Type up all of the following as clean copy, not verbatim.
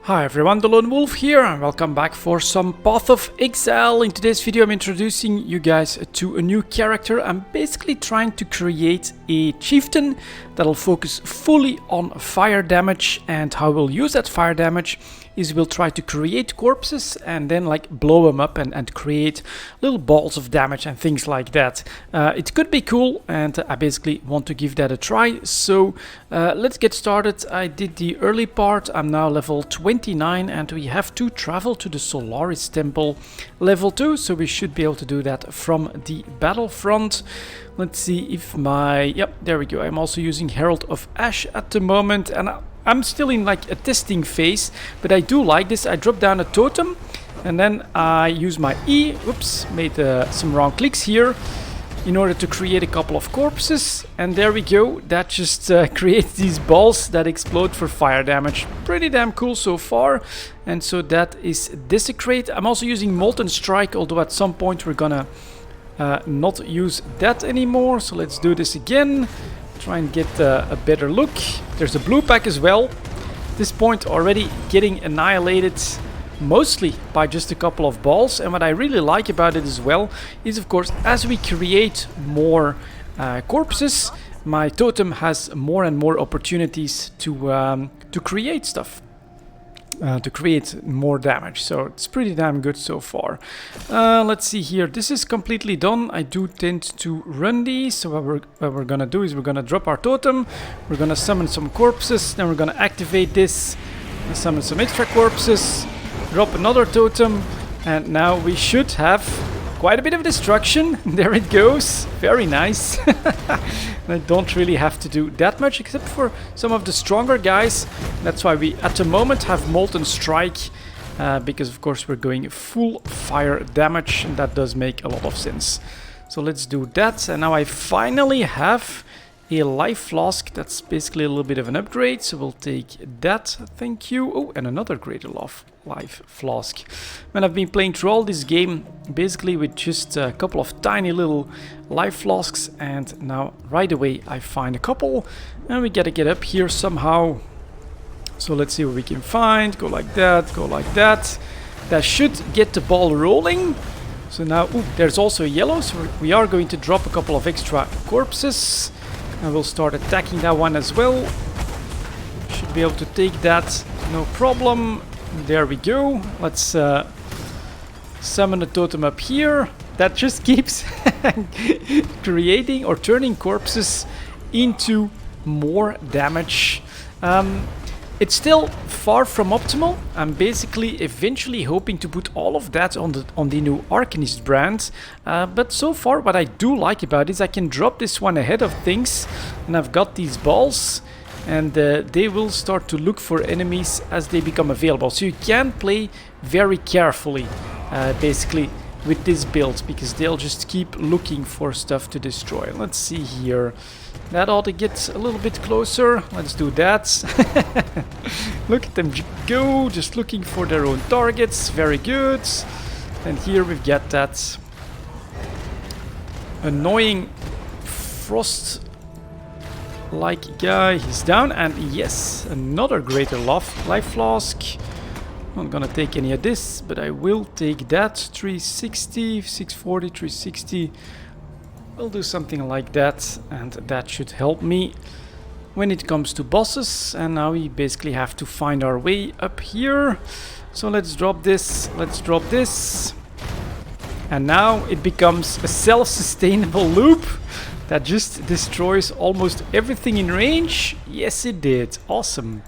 Hi everyone, delonewolf here and welcome back for some Path of Exile. In today's video I'm introducing you guys to a new character. I'm basically trying to create a chieftain that'll focus fully on fire damage, and how we'll use that fire damage is we'll try to create corpses and then like blow them up and create little balls of damage and things like that. It could be cool and I basically want to give that a try. So let's get started. I did the early part. I'm now level 29 and we have to travel to the Solaris Temple level 2, so we should be able to do that from the battlefront. Let's see if yep, there we go. I'm also using Herald of Ash at the moment, and I'm still in like a testing phase, but I do like this. I drop down a totem and then I use my E. Oops, made some wrong clicks here in order to create a couple of corpses, and there we go. That just creates these balls that explode for fire damage. Pretty damn cool so far. And so that is Desecrate. I'm also using Molten Strike, although at some point we're gonna not use that anymore. So let's do this again. Try and get a better look. There's a blue pack as well. At this point already getting annihilated mostly by just a couple of balls. And what I really like about it as well is, of course, as we create more corpses, my totem has more and more opportunities to create stuff. To create more damage, so it's pretty damn good so far. Let's see here. This is completely done. I do tend to run these, so what we're gonna do is we're gonna drop our totem, we're gonna summon some corpses, then we're gonna activate this, summon some extra corpses, drop another totem, and now we should have quite a bit of destruction. There it goes. Very nice. I don't really have to do that much except for some of the stronger guys. That's why we at the moment have Molten Strike, because of course we're going full fire damage, and that does make a lot of sense. So let's do that, and now I finally have a life flask. That's basically a little bit of an upgrade, so we'll take that. Thank you. Oh, and another greater life flask. When I've been playing through all this game basically with just a couple of tiny little life flasks, and now right away I find a couple, and we gotta get up here somehow. So let's see what we can find. Go like that, go like that. That should get the ball rolling. So now, ooh, there's also a yellow, so we are going to drop a couple of extra corpses. And we'll start attacking that one as well. Should be able to take that, no problem. There we go. Let's summon a totem up here. That just keeps creating or turning corpses into more damage. It's still far from optimal. I'm basically eventually hoping to put all of that on the new Arcanist brand. But so far what I do like about it is I can drop this one ahead of things, and I've got these balls, and they will start to look for enemies as they become available. So you can play very carefully basically with this build, because they'll just keep looking for stuff to destroy. Let's see here. That ought to get a little bit closer. Let's do that. Look at them go, just looking for their own targets. Very good. And here we've got that annoying frost-like guy. He's down, and yes, another greater life flask. Not gonna take any of this, but I will take that. 360, 640, 360. We'll do something like that, and that should help me when it comes to bosses. And now we basically have to find our way up here. So let's drop this, let's drop this. And now it becomes a self-sustainable loop that just destroys almost everything in range. Yes, it did. Awesome.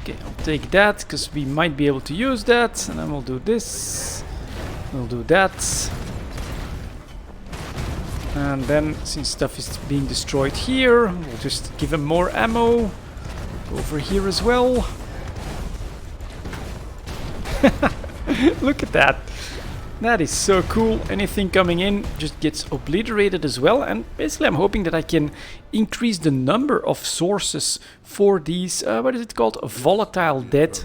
Okay, I'll take that because we might be able to use that. And then we'll do this. We'll do that. And then, since stuff is being destroyed here, we'll just give him more ammo. Go over here as well. Look at that. That is so cool. Anything coming in just gets obliterated as well. And basically I'm hoping that I can increase the number of sources for these, what is it called? Volatile dead.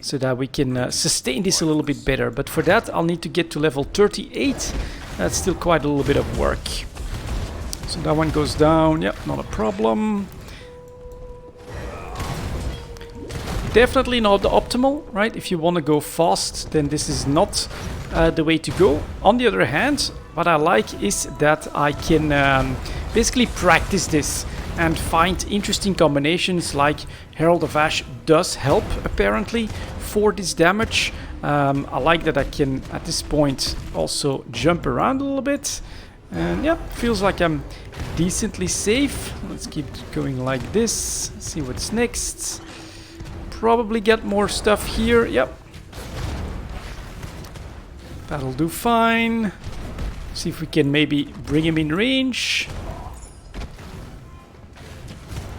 So that we can sustain this a little bit better. But for that I'll need to get to level 38. That's still quite a little bit of work. So that one goes down. Yep, not a problem. definitely not the optimal, right? If you want to go fast, then this is not the way to go. On the other hand, what I like is that I can basically practice this and find interesting combinations, like Herald of Ash does help apparently for this damage. I like that I can at this point also jump around a little bit, and yeah, feels like I'm decently safe. Let's keep going like this, see what's next. Probably get more stuff here. Yep, that'll do fine. See if we can maybe bring him in range.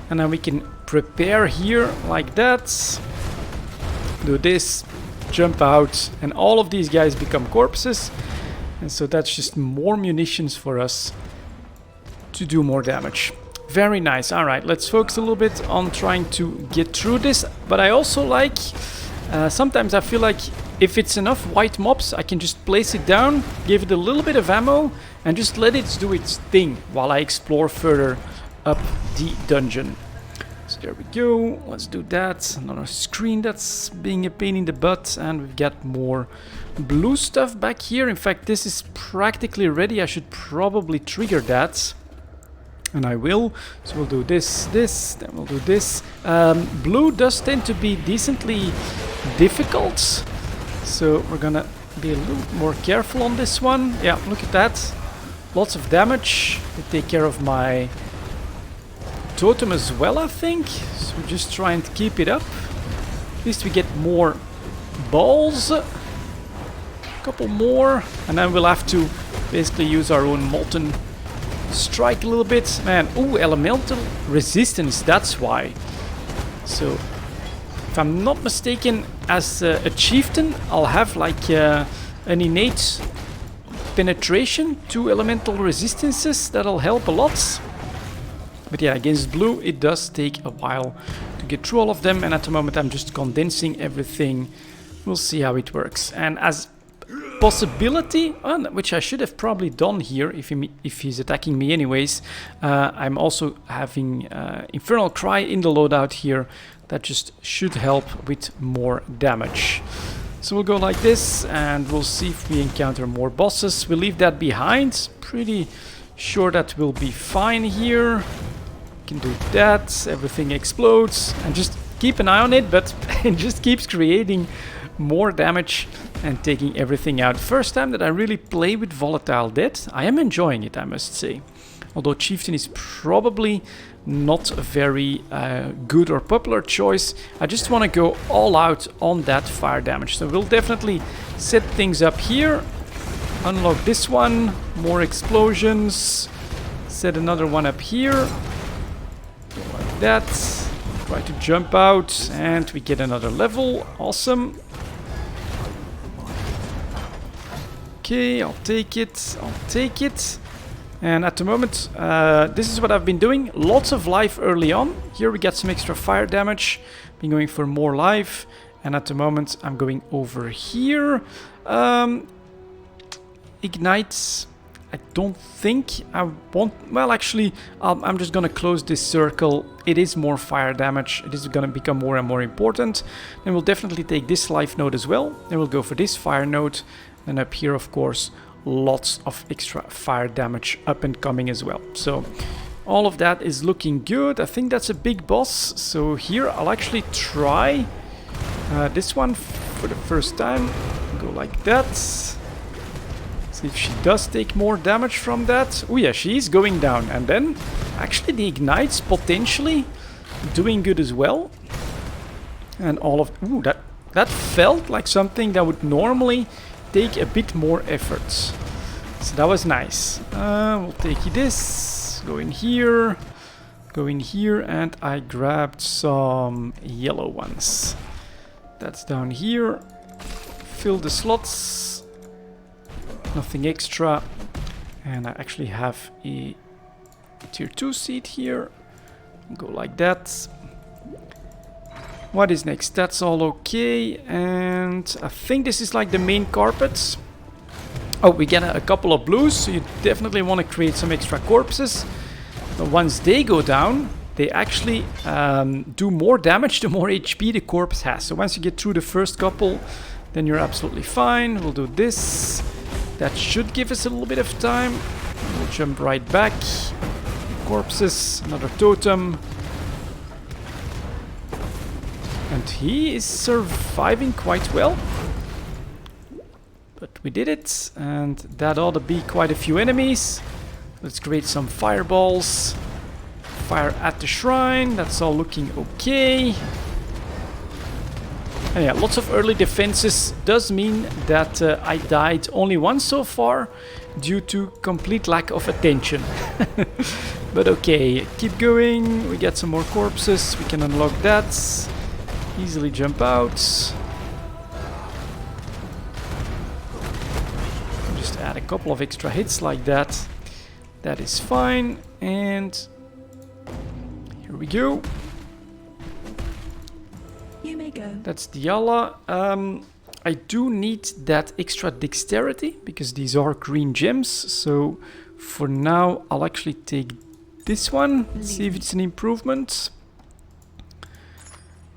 And then we can prepare here like that. Do this, jump out, and all of these guys become corpses. And so that's just more munitions for us to do more damage. Very nice. All right, let's focus a little bit on trying to get through this. But I also like, sometimes I feel like if it's enough white mobs, I can just place it down, give it a little bit of ammo, and just let it do its thing while I explore further up the dungeon. So there we go. Let's do that. Another screen that's being a pain in the butt, and we've got more blue stuff back here. In fact, this is practically ready. I should probably trigger that. And I will. So we'll do this, then we'll do this. Blue does tend to be decently difficult, so we're gonna be a little more careful on this one. Yeah, look at that. Lots of damage. They take care of my totem as well, I think. So we're just trying to keep it up. At least we get more balls. A couple more. And then we'll have to basically use our own molten strike a little bit. Man, ooh, elemental resistance, that's why. So, if I'm not mistaken, as a chieftain, I'll have like an innate penetration to elemental resistances. That'll help a lot. But yeah, against blue, it does take a while to get through all of them. And at the moment, I'm just condensing everything. We'll see how it works. And as possibility, which I should have probably done here if he's attacking me anyways, I'm also having Infernal Cry in the loadout here. That just should help with more damage. So we'll go like this, and we'll see if we encounter more bosses. We'll leave that behind. Pretty sure that will be fine here. Can do that. Everything explodes, and just keep an eye on it, but it just keeps creating more damage and taking everything out. First time that I really play with Volatile Death. I am enjoying it, I must say. Although Chieftain is probably not a very good or popular choice, I just want to go all out on that fire damage. So we'll definitely set things up here. Unlock this one. More explosions. Set another one up here. Go like that. Try to jump out, and we get another level. Awesome. Okay, I'll take it. I'll take it. And at the moment, this is what I've been doing. Lots of life early on. Here we get some extra fire damage. Been going for more life. And at the moment, I'm going over here. Ignite. I don't think I want... Well, actually, I'm just going to close this circle. It is more fire damage. It is going to become more and more important. Then we'll definitely take this life node as well. Then we'll go for this fire node. And up here, of course, lots of extra fire damage up and coming as well. So all of that is looking good. I think that's a big boss. So here I'll actually try this one for the first time. Go like that. See if she does take more damage from that. Oh yeah, she's going down. And then actually the ignites potentially doing good as well. And all of... Ooh, that felt like something that would normally take a bit more effort. So that was nice. We'll take this. Go in here. Go in here. And I grabbed some yellow ones. That's down here. Fill the slots. Nothing extra. And I actually have a tier 2 seat here. Go like that. What is next? That's all okay. And I think this is like the main carpet. Oh, we get a couple of blues. So you definitely want to create some extra corpses. But once they go down, they actually do more damage the more HP the corpse has. So once you get through the first couple, then you're absolutely fine. We'll do this. That should give us a little bit of time. We'll jump right back. Corpses, another totem. And he is surviving quite well. But we did it, and that ought to be quite a few enemies. Let's create some fireballs. Fire at the shrine, that's all looking okay. And yeah, lots of early defenses does mean that I died only once so far due to complete lack of attention. But okay, keep going. We get some more corpses, we can unlock that. Easily jump out. Just add a couple of extra hits like that. That is fine. And here we go. You may go. That's Diala. I do need that extra dexterity because these are green gems. So for now, I'll actually take this one. See if it's an improvement.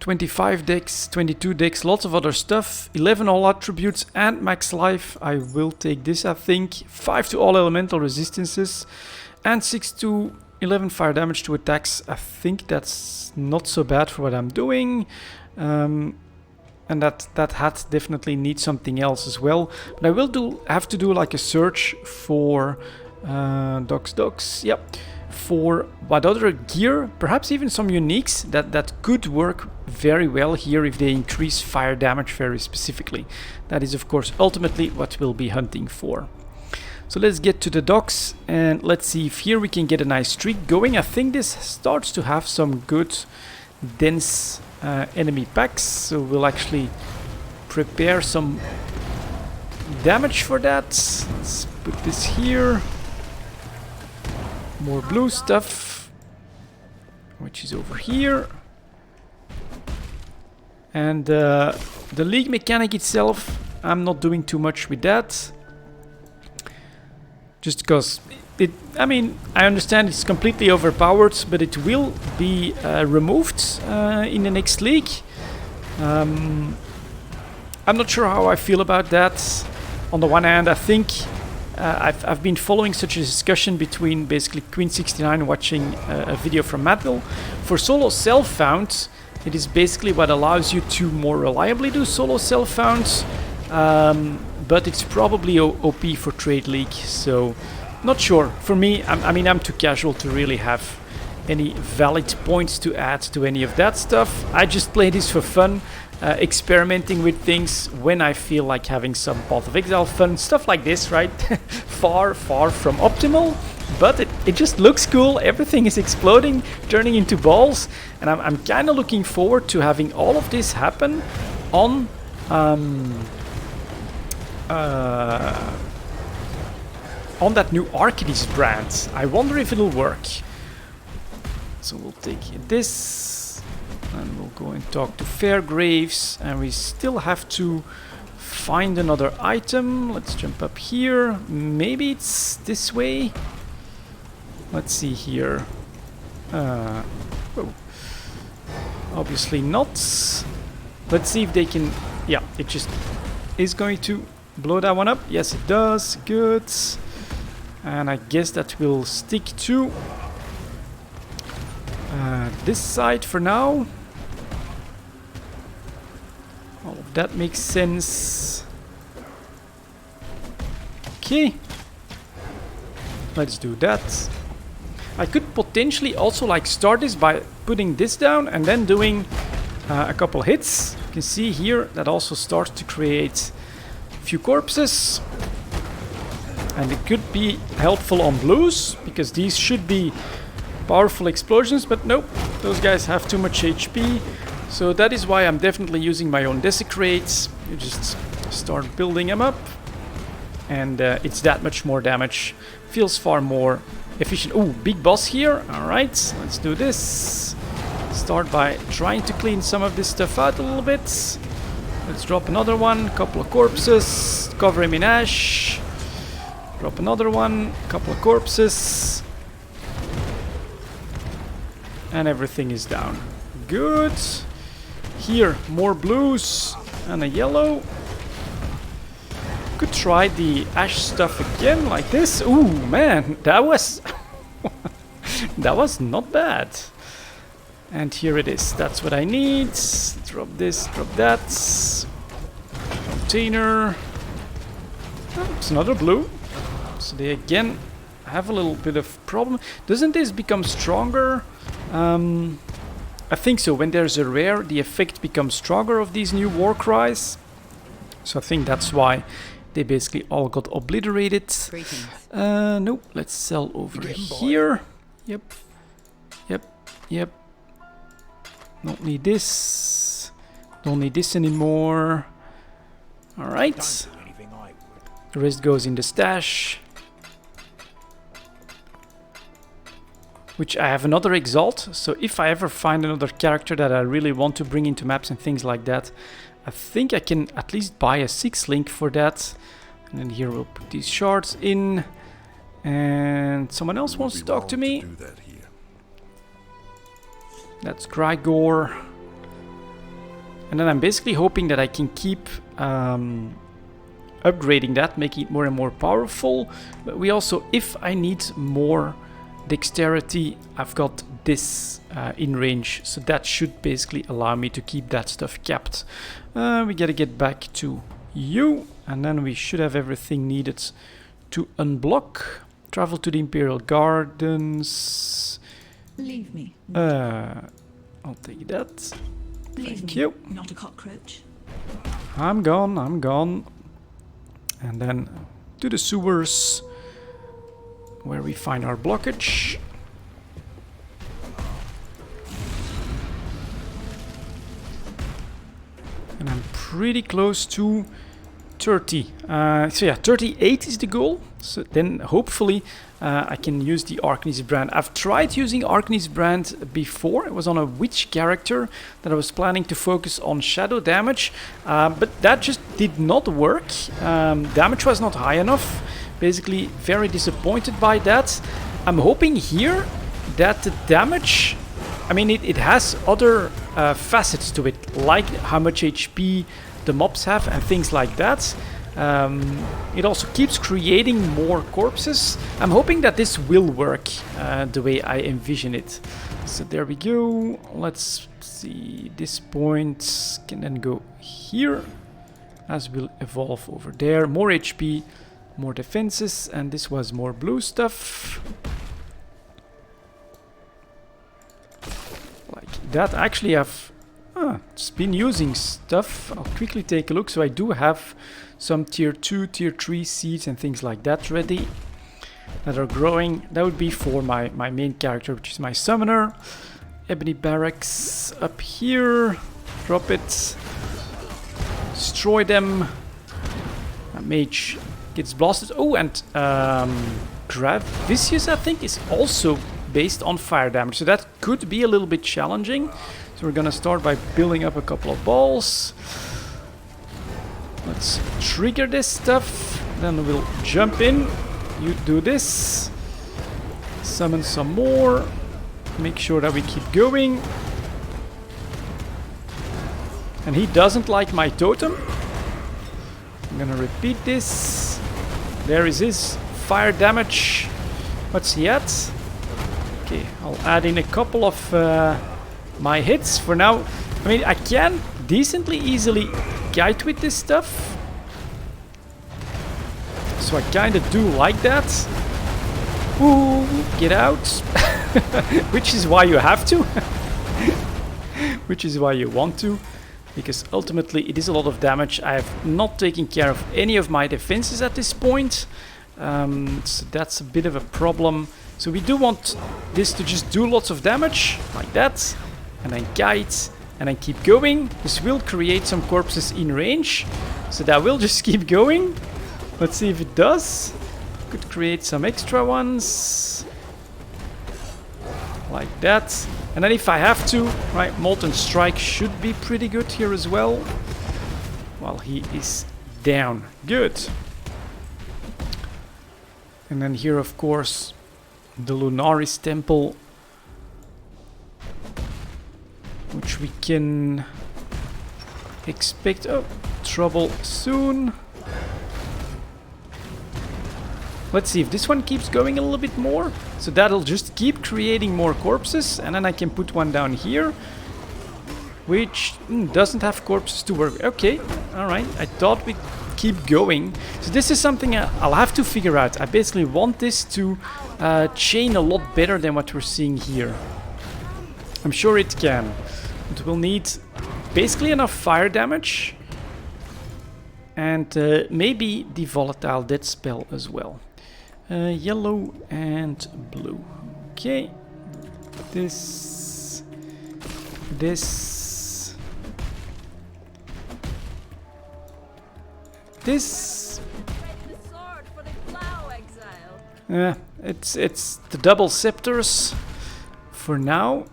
25 dex, 22 dex, lots of other stuff. 11 all attributes and max life. I will take this, I think. 5 to all elemental resistances. And 6 to 11 fire damage to attacks. I think that's not so bad for what I'm doing. And that hat definitely needs something else as well. But I will have to do like a search for docs. Yep. For what other gear, perhaps even some uniques that could work very well here if they increase fire damage very specifically. That is of course ultimately what we'll be hunting for. So let's get to the docks and let's see if here we can get a nice streak going. I think this starts to have some good dense enemy packs, so we'll actually prepare some damage for that. Let's put this here. More blue stuff, which is over here. And the league mechanic itself, I'm not doing too much with that. Just because I mean, I understand it's completely overpowered, but it will be removed in the next league. I'm not sure how I feel about that. On the one hand, I think I've been following such a discussion between basically Queen69 watching a video from Madville. For solo self-found, it is basically what allows you to more reliably do solo self-founds, but it's probably OP for Trade League, so not sure. For me, I mean, I'm too casual to really have any valid points to add to any of that stuff. I just play this for fun. Experimenting with things when I feel like having some Path of Exile fun, stuff like this, right? far from optimal, but it just looks cool. Everything is exploding, turning into balls, and I'm kind of looking forward to having all of this happen on that new Arcades brand. I wonder if it'll work. So we'll take this. And we'll go and talk to Fairgraves, and we still have to find another item. Let's jump up here. Maybe it's this way. Let's see here. Oh. Obviously not. Let's see if they can... Yeah, it just is going to blow that one up. Yes, it does. Good. And I guess that will stick to this side for now. All of that makes sense. Okay. Let's do that. I could potentially also like start this by putting this down and then doing a couple hits. You can see here that also starts to create a few corpses. And it could be helpful on blues, because these should be powerful explosions, but nope, those guys have too much HP. So that is why I'm definitely using my own desecrates. You just start building them up, and it's that much more damage. Feels far more efficient. Ooh, big boss here. Alright, let's do this. Start by trying to clean some of this stuff out a little bit. Let's drop another one, couple of corpses, cover him in ash. Drop another one, couple of corpses. and everything is down. Good. Here, more blues and a yellow. Could try the ash stuff again, like this. Ooh, man, that was that was not bad. And here it is. That's what I need. Drop this, drop that. Container. Oh, it's another blue. So they again have a little bit of problem. Doesn't this become stronger? I think so. When there's a rare, the effect becomes stronger of these new war cries. So I think that's why they basically all got obliterated. Nope. Let's sell over here. Yep. Yep. Yep. Don't need this. Don't need this anymore. Alright. The rest goes in the stash. Which I have another Exalt. So if I ever find another character that I really want to bring into maps and things like that, I think I can at least buy a 6-link for that. And then here we'll put these shards in. And someone else wants to talk to me. That's Grigor. And then I'm basically hoping that I can keep upgrading that, making it more and more powerful. But we also, if I need more dexterity, I've got this in range. So that should basically allow me to keep that stuff capped. We gotta get back to you. And then we should have everything needed to unblock. Travel to the Imperial Gardens. Leave me. I'll take that. Thank you. Not a cockroach. I'm gone, I'm gone. And then to the sewers, where we find our blockage. And I'm pretty close to 30. So yeah, 38 is the goal. So then hopefully I can use the Arcanist brand. I've tried using Arcanist brand before. It was on a witch character that I was planning to focus on shadow damage. But that just did not work. Damage was not high enough. Basically very disappointed by that. I'm hoping here that the damage... I mean, it has other facets to it, like how much HP the mobs have and things like that. It also keeps creating more corpses. I'm hoping that this will work the way I envision it. So there we go. Let's see. This point can then go here, as will evolve over there. More HP, more defenses, and this was more blue stuff. Like that. Actually, I've just been using stuff. I'll quickly take a look. So I do have some tier 2, tier 3 seeds and things like that ready that are growing. That would be for my main character, which is my summoner. Ebony Barracks up here. Drop it. Destroy them. A mage gets blasted. Oh, and Gravicius, I think, is also based on fire damage. So that could be a little bit challenging. So we're gonna start by building up a couple of balls. Let's trigger this stuff. Then we'll jump in. You do this. Summon some more. Make sure that we keep going. And he doesn't like my totem. I'm gonna repeat this. There is his fire damage. What's he at? Okay, I'll add in a couple of my hits for now. I mean, I can decently easily guide with this stuff. So I kind of do like that. Ooh, get out. Which is why you have to. Which is why you want to. Because ultimately it is a lot of damage. I have not taken care of any of my defenses at this point. So that's a bit of a problem. So we do want this to just do lots of damage, like that. And then guide, and then keep going. This will create some corpses in range. So that will just keep going. Let's see if it does. Could create some extra ones. Like that. And then if I have to, right, Molten Strike should be pretty good here as well. While he is down. Good. And then here, of course, the Lunaris Temple. which we can expect. Oh, trouble soon. Let's see if this one keeps going a little bit more. So that'll just keep creating more corpses, and then I can put one down here, which doesn't have corpses to work. Okay, all right. I thought we'd keep going. So this is something I'll have to figure out. I basically want this to chain a lot better than what we're seeing here. I'm sure it can. But we'll need basically enough fire damage and maybe the volatile death spell as well. Yellow and blue. Okay. This. This. It's the double scepters for now.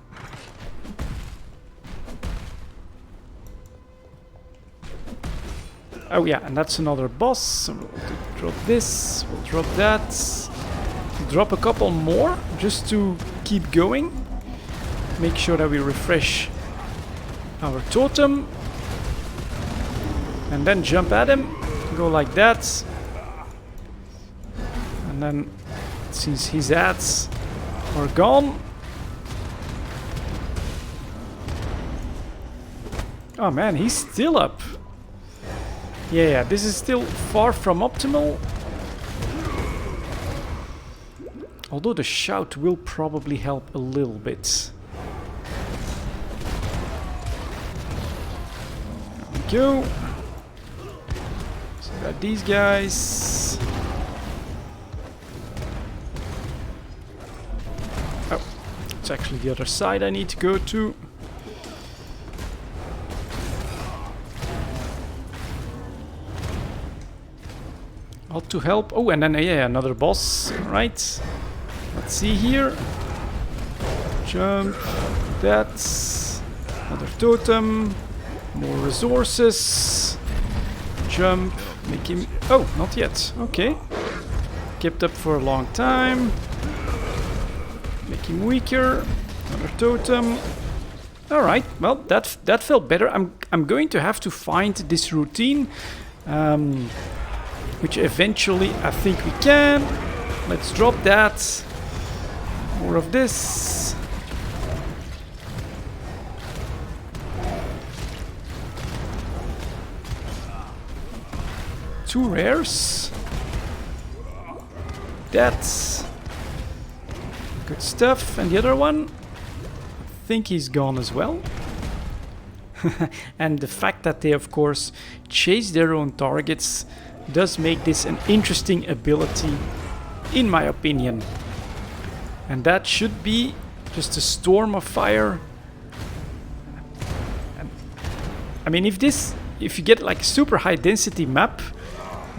Oh yeah, and that's another boss. So we'll drop this, we'll drop that. We'll drop a couple more just to keep going. Make sure that we refresh our totem. And then jump at him. Go like that. And then, since his ads are gone. Oh man, he's still up. Yeah, this is still far from optimal. Although the shout will probably help a little bit. There we go. So got these guys. Oh, it's actually the other side I need to go to. All to help. Oh, and then yeah, another boss. Right. Let's see here. Jump. That's another totem. More resources. Jump. Make him. Oh, not yet. Okay. Kept up for a long time. Make him weaker. Another totem. All right. Well, that felt better. I'm going to have to find this routine. Which eventually I think we can. Let's drop that. More of this. Two rares. That's good stuff. And the other one, I think he's gone as well. And the fact that they of course chase their own targets does make this an interesting ability, in my opinion. And that should be just a storm of fire. And, I mean, if you get like a super high density map,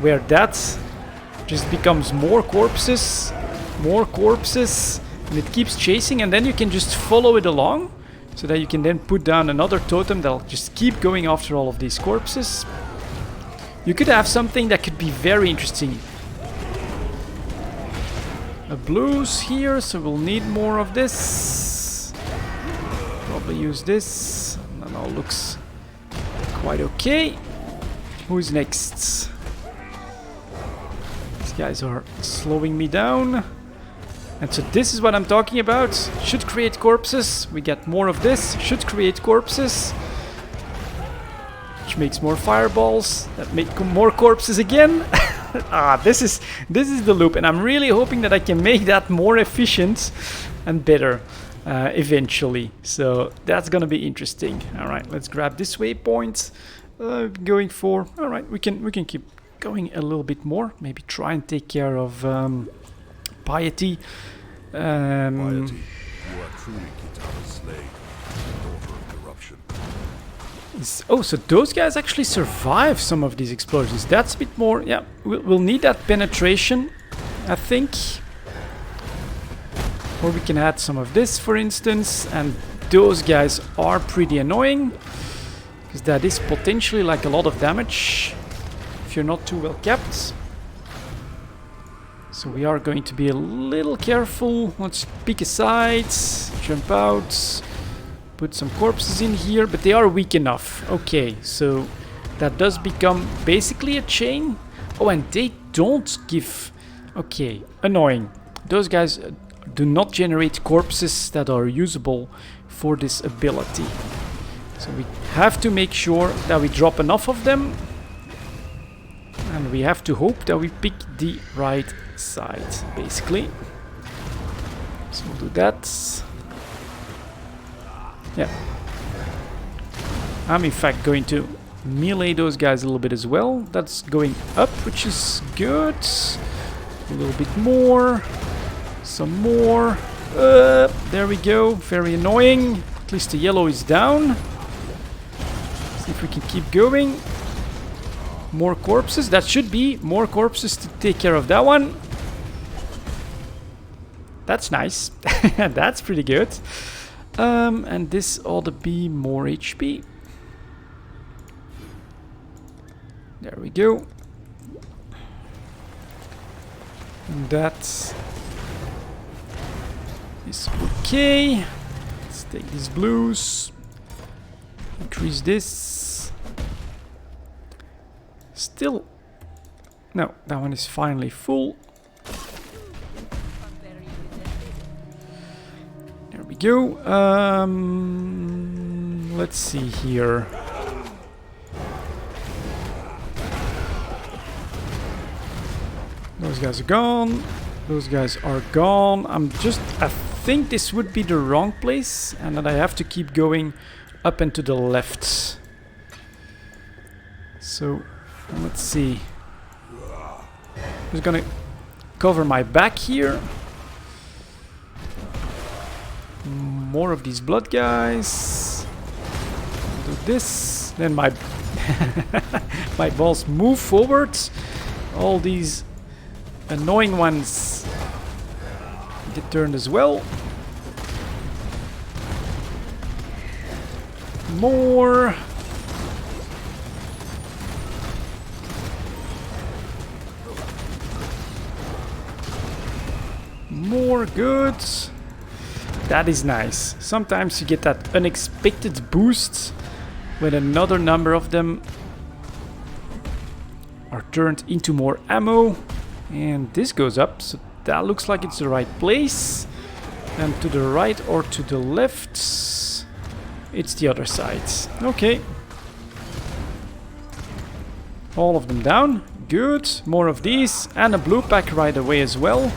where that just becomes more corpses, and it keeps chasing, and then you can just follow it along, so that you can then put down another totem that'll just keep going after all of these corpses. You could have something that could be very interesting. A blues here, so we'll need more of this. Probably use this. That all looks quite okay. Who's next? These guys are slowing me down. And so this is what I'm talking about. Should create corpses. We get more of this. Should create corpses. Which makes more fireballs that make more corpses again. This is the loop, and I'm really hoping that I can make that more efficient and better eventually. So that's gonna be interesting. All right, let's grab this waypoint. Going for. All right, we can keep going a little bit more. Maybe try and take care of piety. Piety, you are truly Kitana's slave, daughter of corruption. Oh, so those guys actually survive some of these explosions. That's a bit more. Yeah, we'll need that penetration, I think. Or we can add some of this, for instance. And those guys are pretty annoying, because that is potentially like a lot of damage if you're not too well kept. So we are going to be a little careful. Let's peek aside, jump out, Put some corpses in here, but they are weak enough. Okay, so that does become basically a chain. Oh, and they don't give... Okay, annoying. Those guys do not generate corpses that are usable for this ability. So we have to make sure that we drop enough of them. And we have to hope that we pick the right side, basically. So we'll do that. Yeah. I'm in fact going to melee those guys a little bit as well. That's going up, which is good. A little bit more. Some more. There we go. Very annoying. At least the yellow is down. See if we can keep going. More corpses. That should be more corpses to take care of that one. That's nice. That's pretty good. And this ought to be more HP. There we go. And that is okay. Let's take these blues. Increase this. Still. No, that one is finally full. There we go. Let's see here. Those guys are gone. Those guys are gone. I think this would be the wrong place, and that I have to keep going up and to the left. So, let's see. I'm just gonna cover my back here. More of these blood guys. Do this. Then my my balls move forward. All these annoying ones get turned as well. More. More good. That is nice. Sometimes you get that unexpected boost when another number of them are turned into more ammo. And this goes up, so that looks like it's the right place. And to the right or to the left, it's the other side. Okay. All of them down. Good. More of these. And a blue pack right away as well.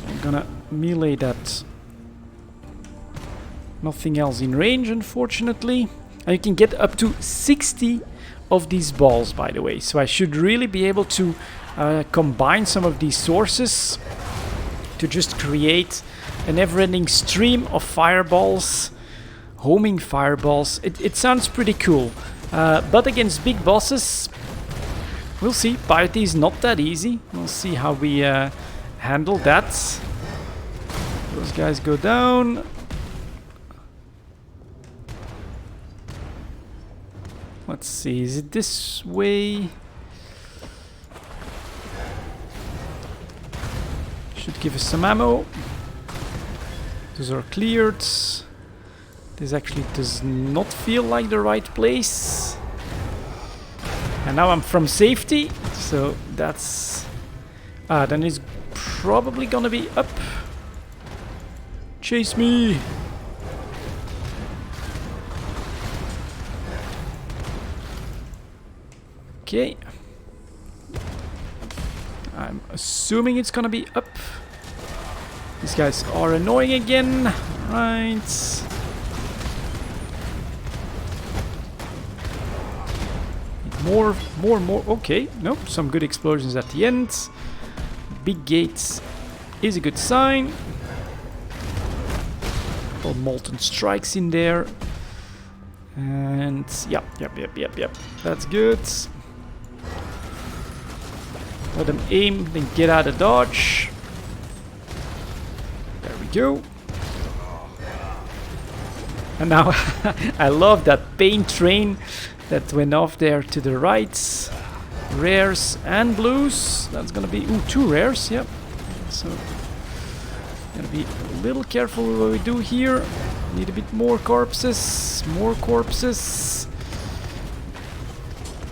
I'm gonna melee that. Nothing else in range, unfortunately. And you can get up to 60 of these balls, by the way. So I should really be able to combine some of these sources to just create a never-ending stream of fireballs, homing fireballs. It sounds pretty cool. But against big bosses, we'll see. Piety is not that easy. We'll see how we handle that. Those guys go down. Let's see, is it this way? Should give us some ammo. Those are cleared. This actually does not feel like the right place. And now I'm from safety, so that's... then it's probably gonna be up. Chase me! Okay. I'm assuming it's gonna be up. These guys are annoying again. Right. More. Okay, nope, some good explosions at the end. Big gates is a good sign. Couple molten strikes in there. And yep. That's good. Let them aim, then get out of dodge. There we go. And now I love that paint train that went off there to the right. Rares and blues. That's gonna be 2 rares, yep. So gotta be a little careful with what we do here. Need a bit more corpses. More corpses.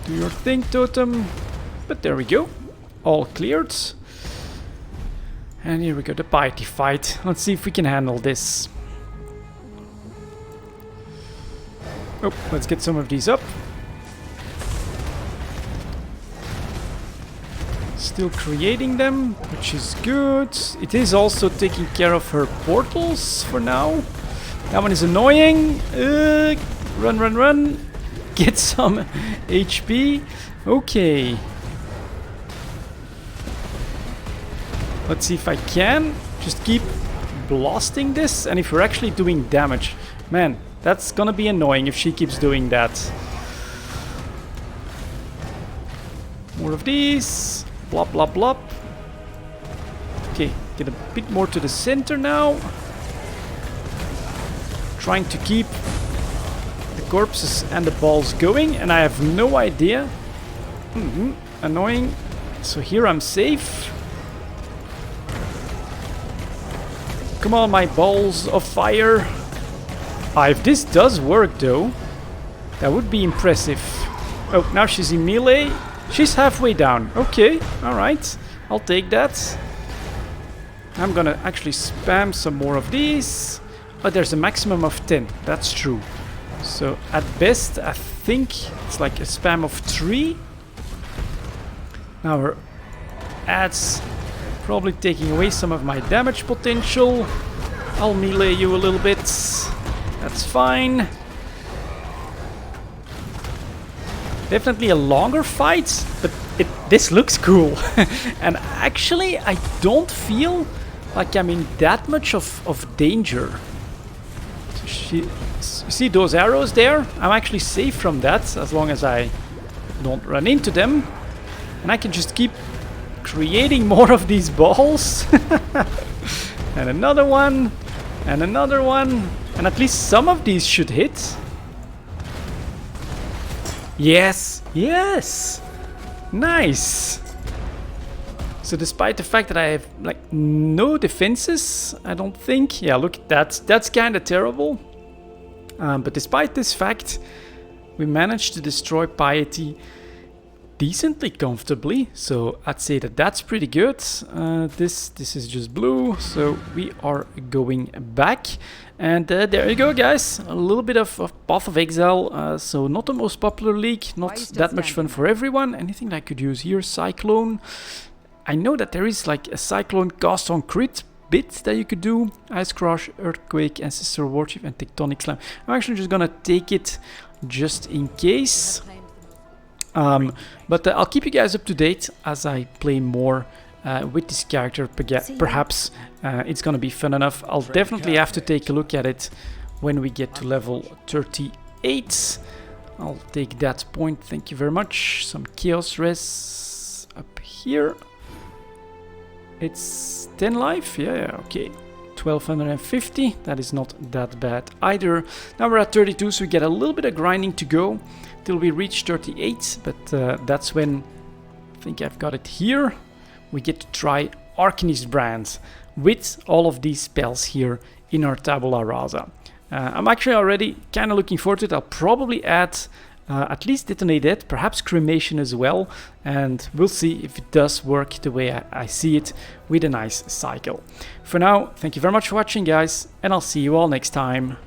Do your thing, totem. But there we go. All cleared. And here we go, the piety fight. Let's see if we can handle this. Oh, let's get some of these up. Still creating them, which is good. It is also taking care of her portals for now. That one is annoying. Run, run, run. Get some HP. Okay. Let's see if I can just keep blasting this, and if we're actually doing damage. Man, that's gonna be annoying if she keeps doing that. More of these. Blop, blop, blop. Okay, get a bit more to the center now. Trying to keep the corpses and the balls going, and I have no idea. Annoying. So here I'm safe. Come on, my balls of fire. If this does work though, that would be impressive. Oh, now she's in melee. She's halfway down. Okay, alright. I'll take that. I'm gonna actually spam some more of these. Oh, there's a maximum of 10. That's true. So at best, I think it's like a spam of 3. Now her adds probably taking away some of my damage potential. I'll melee you a little bit. That's fine. Definitely a longer fight, but this looks cool. And actually, I don't feel like I'm in that much of danger. So you see those arrows there? I'm actually safe from that, as long as I don't run into them. And I can just keep creating more of these balls. And another one. And another one. And at least some of these should hit. Yes! Yes! Nice! So despite the fact that I have like no defenses, I don't think. Yeah, look at that. That's kind of terrible. But despite this fact, we managed to destroy Piety decently comfortably, so I'd say that that's pretty good. This is just blue, so we are going back. And there you go, guys. A little bit of Path of Exile. So not the most popular league, not that much fun for everyone. Anything that I could use here? Cyclone. I know that there is like a Cyclone cast on crit bit that you could do. Ice Crush, Earthquake, Ancestral Warchief, and Tectonic Slam. I'm actually just gonna take it just in case. But I'll keep you guys up to date as I play more with this character. Perhaps it's gonna be fun enough. I'll definitely have to take a look at it when we get to level 38. I'll take that point, thank you very much. Some Chaos Res up here. It's 10 life, yeah, okay. 1250, that is not that bad either. Now we're at 32, so we get a little bit of grinding to go till we reach 38, but that's when, I think I've got it here, we get to try Arcanist Brand with all of these spells here in our Tabula Rasa. I'm actually already kind of looking forward to it. I'll probably add at least Detonate Dead, perhaps Cremation as well, and we'll see if it does work the way I see it with a nice cycle. For now, thank you very much for watching, guys, and I'll see you all next time.